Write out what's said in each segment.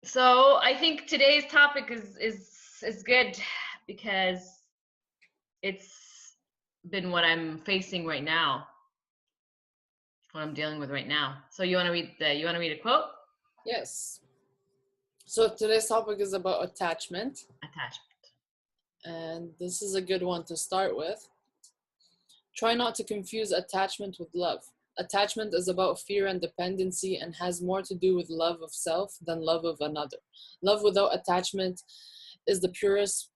So I think today's topic is good because it's been what I'm facing right now, what I'm dealing with right now. So you want to read a quote? Yes. So today's topic is about attachment, Attachment. and this is a good one to start with. Try not to confuse attachment with love. Attachment is about fear and dependency and has more to do with love of self than love of another. Love without attachment is the purest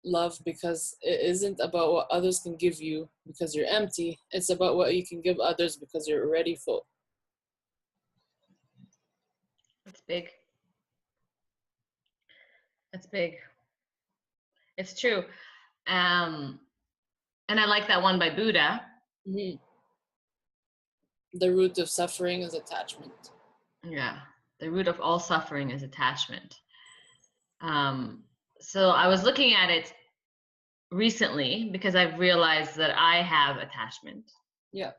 love because it isn't about what others can give you because you're empty. It's about what you can give others because you're already full. It's big. It's big. It's true. Um, and I like that one by Buddha. Mhm. The root of suffering is attachment. Yeah. The root of all suffering is attachment. So I was looking at it recently because I've realized that I have attachment. Yeah.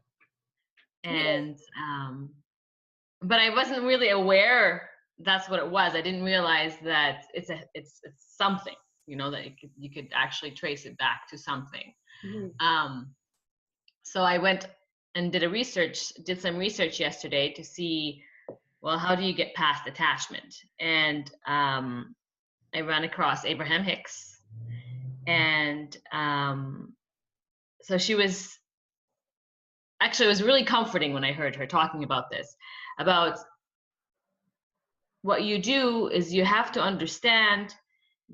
And but I wasn't really aware that's what it was. I didn't realize that it's something, that you could actually trace it back to something. Mhm. So I went and did some research yesterday to see, well, how do you get past attachment? And I ran across Abraham Hicks, and so she was actually, it was really comforting when I heard her talking about this, about what you do is you have to understand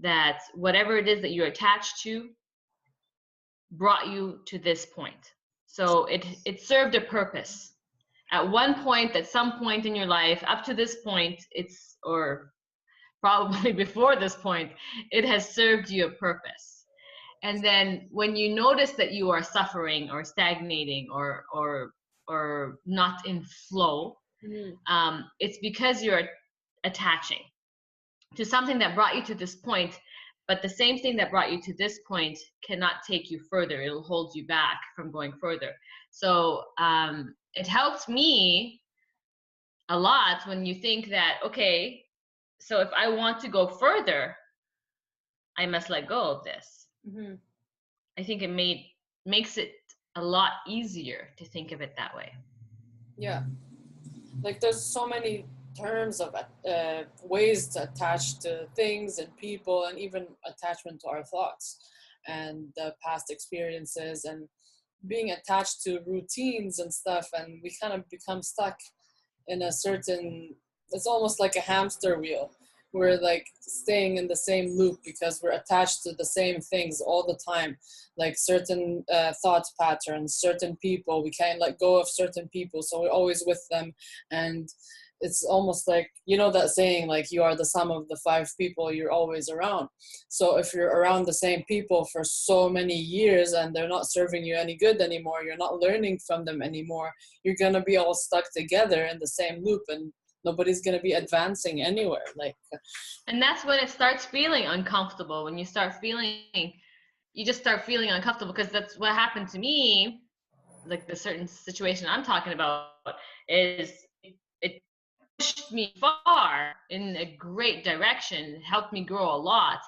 that whatever it is that you're attached to brought you to this point. So it served a purpose. At one point, at some point in your life, up to this point, or probably before this point, it has served you a purpose. And then when you notice that you are suffering or stagnating or not in flow, it's because you're attaching to something that brought you to this point, but the same thing that brought you to this point cannot take you further. It'll hold you back from going further. So it helped me a lot when you think that, okay, so if I want to go further, I must let go of this. Mm-hmm. I think it makes it a lot easier to think of it that way. Yeah. Like there's so many terms of ways to attach to things and people, and even attachment to our thoughts and the past experiences, and being attached to routines and stuff, and we kind of become stuck in a certain, it's almost like a hamster wheel. We're like staying in the same loop because we're attached to the same things all the time, like certain thought patterns, certain people. We can't let go of certain people, so we're always with them. And it's almost like, that saying, like, you are the sum of the 5 people you're always around. So if you're around the same people for so many years and they're not serving you any good anymore, you're not learning from them anymore, you're going to be all stuck together in the same loop, and nobody's going to be advancing anywhere. And that's when it starts feeling uncomfortable. When you just start feeling uncomfortable, because that's what happened to me. Like the certain situation I'm talking about is it pushed me far in a great direction. It helped me grow a lot.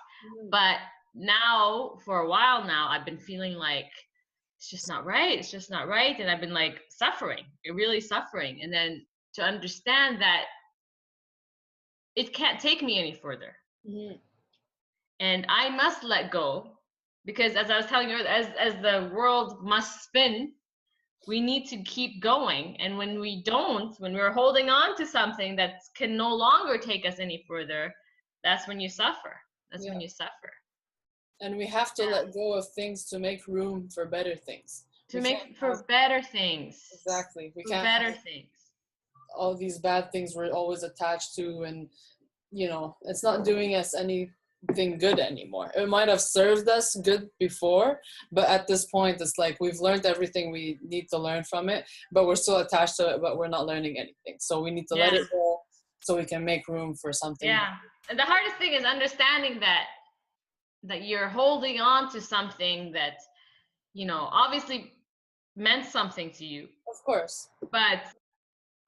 But now, for a while now, I've been feeling like it's just not right. It's just not right. And I've been like suffering, really suffering. And then to understand that it can't take me any further. Mm-hmm. And I must let go, because as I was telling you, as the world must spin, we need to keep going. And when we're holding on to something that can no longer take us any further, that's when you suffer. That's when you suffer. And we have to let go of things to make room for better things. For better things. Exactly. We for can't better things. All these bad things we're always attached to, and it's not doing us anything good anymore. It might have served us good before, but at this point it's like we've learned everything we need to learn from it, but we're still attached to it, but we're not learning anything. So we need to let it go so we can make room for something better. And the hardest thing is understanding that you're holding on to something that obviously meant something to you, of course, but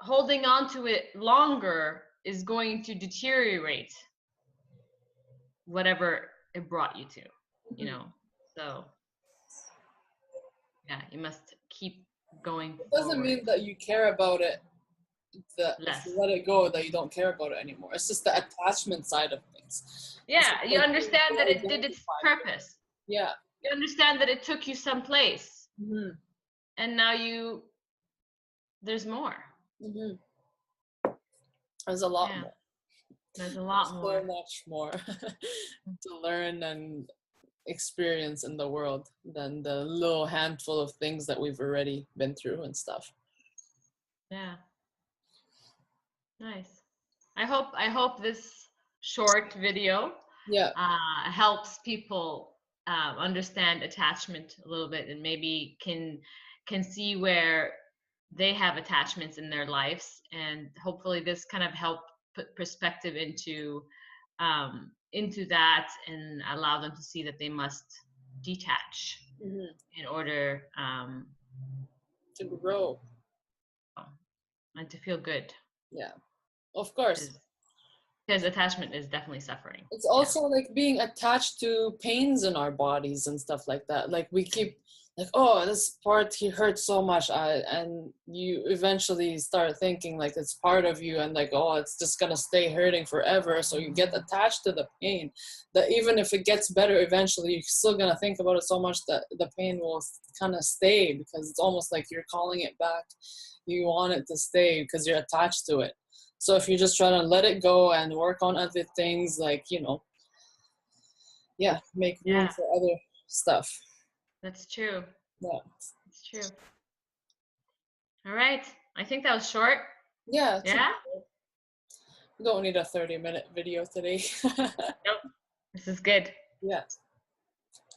holding on to it longer is going to deteriorate whatever it brought you to, you know. So yeah, you must keep going It doesn't forward. mean that you care about it, that if you Less. let it go, that you don't care about it anymore. It's just the attachment side of things. It's Yeah, just you like understand that you it did its identify with it. purpose. Yeah. You understand that it took you someplace, Mm-hmm. and now there's more. Mm-hmm. There's a lot Yeah, more. there's a There's lot so more. much more to learn and experience in the world than the little handful of things that we've already been through and stuff. Yeah, nice. I hope this short video Yeah. helps people understand attachment a little bit, and maybe can see where they have attachments in their lives, and hopefully this kind of help put perspective into that, and allow them to see that they must detach Mm-hmm. in order To grow. and to feel good, Yeah. Of course. because attachment is definitely suffering. It's Yeah. also like being attached to pains in our bodies and stuff like that. Like we keep like, oh, this part he hurts so much, and you eventually start thinking like it's part of you, and like, oh, it's just gonna stay hurting forever. So you get attached to the pain. That even if it gets better eventually, you're still gonna think about it so much that the pain will kind of stay, because it's almost like you're calling it back. You want it to stay because you're attached to it. So if you just try to let it go and work on other things, like, yeah, make room Yeah, for other stuff. that's true. Yeah. It's true. All right. I think that was short. Yeah. Yeah? You don't need a 30-minute video today. Nope. This is good. Yeah.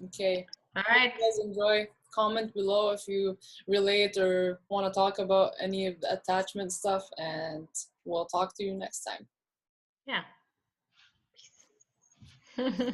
Okay. All Hope right. you guys enjoy. Comment below if you relate or want to talk about any of the attachment stuff, and we'll talk to you next time. Yeah. Peace.